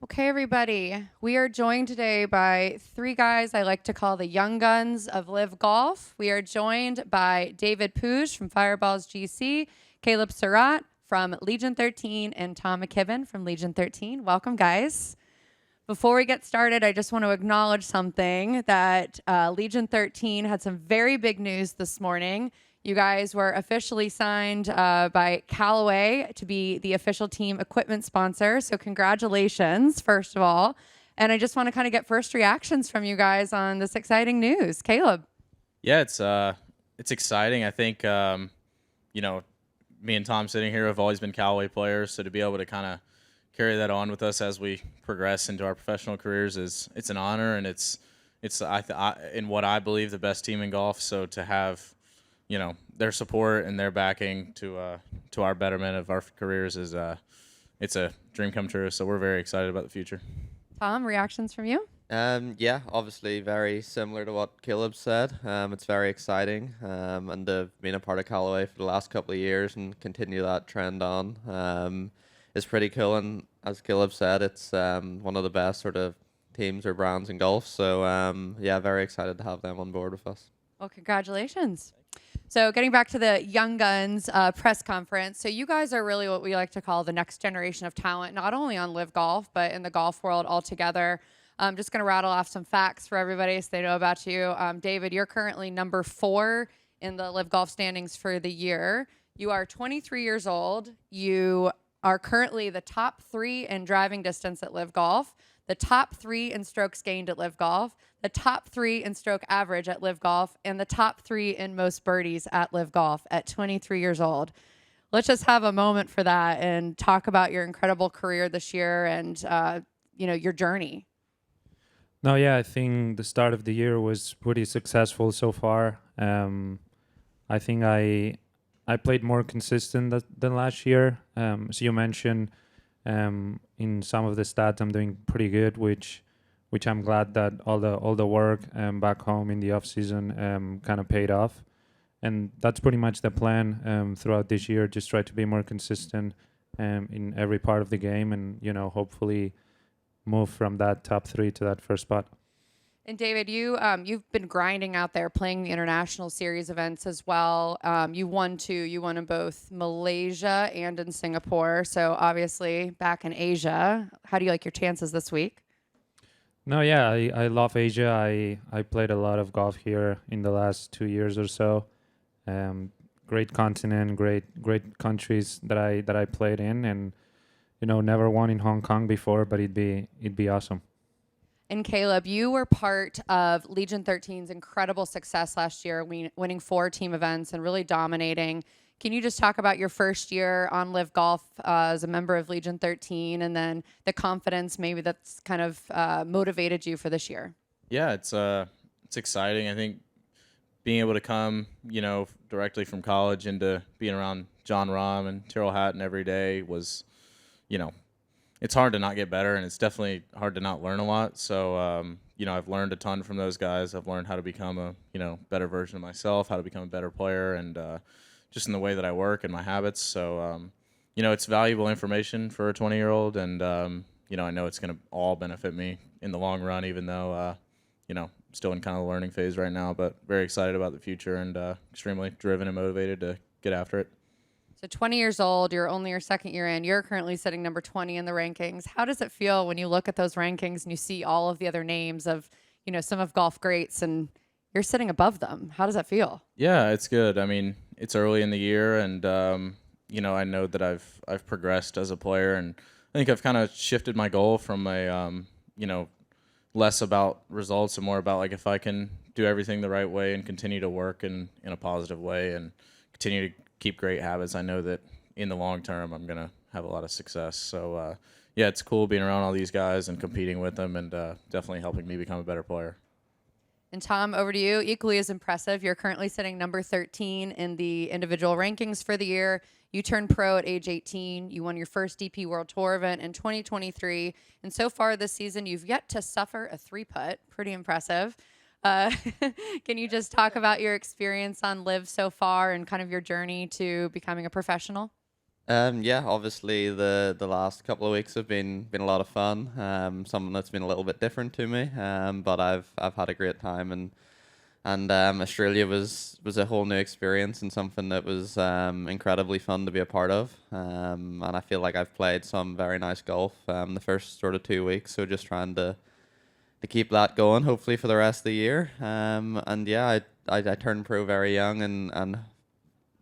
Okay, everybody, we are joined today by three guys I like to call the young guns of LIV Golf. We are joined by David Puig from Fireballs GC, Caleb Surrat from Legion 13, and Tom McKibbin from Legion 13. Welcome, guys. Before we get started, I just want to acknowledge something that Legion 13 had some very big news this morning. You guys were officially signed by Callaway to be the official team equipment sponsor. So congratulations, first of all. And I just want to kind of get first reactions from you guys on this exciting news. Caleb. Yeah, it's exciting. I think me and Tom sitting here have always been Callaway players, so to be able to kind of carry that on with us as we progress into our professional careers it's an honor, and it's in what I believe the best team in golf. So to have their support and their backing to our betterment of our careers is it's a dream come true. So we're very excited about the future. Tom, reactions from you? Yeah, obviously very similar to what Caleb said. It's very exciting, and they've been a part of Callaway for the last couple of years and continue that trend on. It's pretty cool, and as Caleb said, it's one of the best sort of teams or brands in golf. So yeah, very excited to have them on board with us. Well, congratulations. So getting back to the Young Guns press conference. So you guys are really what we like to call the next generation of talent, not only on LIV Golf, but in the golf world altogether. I'm just going to rattle off some facts for everybody so they know about you. David, you're currently number 4 in the LIV Golf standings for the year. You are 23 years old. You are currently the top 3 in driving distance at LIV Golf, the top 3 in strokes gained at LIV Golf, the top 3 in stroke average at LIV Golf, and the top 3 in most birdies at LIV Golf at 23 years old. Let's just have a moment for that and talk about your incredible career this year and your journey. No, yeah, I think the start of the year was pretty successful so far. I think I played more consistent than last year. As you mentioned, in some of the stats, I'm doing pretty good, which I'm glad that all the work back home in the off season kind of paid off, and that's pretty much the plan throughout this year. Just try to be more consistent in every part of the game, and hopefully move from that top 3 to that first spot. And David, you've been grinding out there, playing the international series events as well. You won 2. You won in both Malaysia and in Singapore. So obviously back in Asia. How do you like your chances this week? No, yeah, I love Asia. I played a lot of golf here in the last 2 years or so. Great continent, great countries that I played in, and never won in Hong Kong before, but it'd be awesome. And Caleb, you were part of Legion 13's incredible success last year, winning 4 team events and really dominating. Can you just talk about your first year on LIV Golf as a member of Legion 13, and then the confidence maybe that's kind of motivated you for this year? Yeah, it's exciting. I think being able to come, directly from college into being around John Rahm and Tyrrell Hatton every day was, it's hard to not get better, and it's definitely hard to not learn a lot. So, I've learned a ton from those guys. I've learned how to become a, better version of myself, how to become a better player, and just in the way that I work and my habits. So, it's valuable information for a 20-year-old, and, I know it's going to all benefit me in the long run, even though, still in kind of the learning phase right now, but very excited about the future and extremely driven and motivated to get after it. So 20 years old, you're only your second year in. You're currently sitting number 20 in the rankings. How does it feel when you look at those rankings and you see all of the other names of, some of golf greats, and you're sitting above them? How does that feel? Yeah, it's good. I mean, it's early in the year, and I know that I've progressed as a player, and I think I've kind of shifted my goal from a less about results and more about, like, if I can do everything the right way and continue to work in a positive way and continue to keep great habits, I know that in the long term I'm going to have a lot of success. So, yeah, it's cool being around all these guys and competing with them, and definitely helping me become a better player. And Tom, over to you. Equally as impressive. You're currently sitting number 13 in the individual rankings for the year. You turned pro at age 18. You won your first DP World Tour event in 2023. And so far this season, you've yet to suffer a 3-putt. Pretty impressive. Can you just talk about your experience on LIV so far and kind of your journey to becoming a professional? Yeah, obviously the last couple of weeks have been a lot of fun. Something that's been a little bit different to me. But I've had a great time, and Australia was a whole new experience and something that was incredibly fun to be a part of. And I feel like I've played some very nice golf the first sort of 2 weeks. So just trying to keep that going, hopefully for the rest of the year. And yeah, I turned pro very young and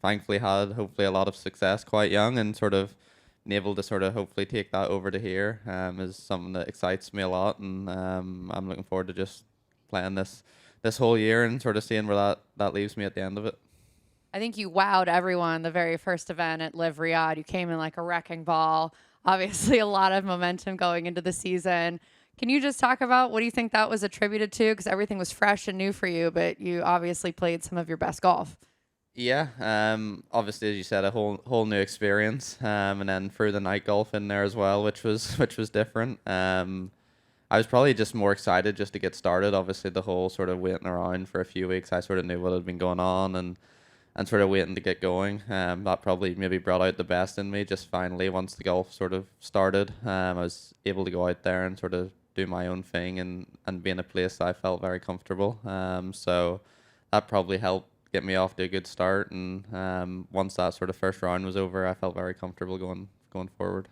thankfully had hopefully a lot of success quite young, and sort of been able to sort of hopefully take that over to here is something that excites me a lot, and I'm looking forward to just playing this whole year and sort of seeing where that leaves me at the end of it. I think you wowed everyone the very first event at LIV Riyadh. You came in like a wrecking ball. Obviously, a lot of momentum going into the season. Can you just talk about what do you think that was attributed to? Because everything was fresh and new for you, but you obviously played some of your best golf. Yeah, obviously as you said, a whole new experience, and then threw the night golf in there as well, which was which was different. I was probably just more excited just to get started. Obviously, the whole sort of waiting around for a few weeks, I sort of knew what had been going on, and sort of waiting to get going. That probably maybe brought out the best in me. Just finally, once the golf sort of started, I was able to go out there and sort of do my own thing and be in a place I felt very comfortable. So that probably helped get me off to a good start. And once that sort of first round was over, I felt very comfortable going forward.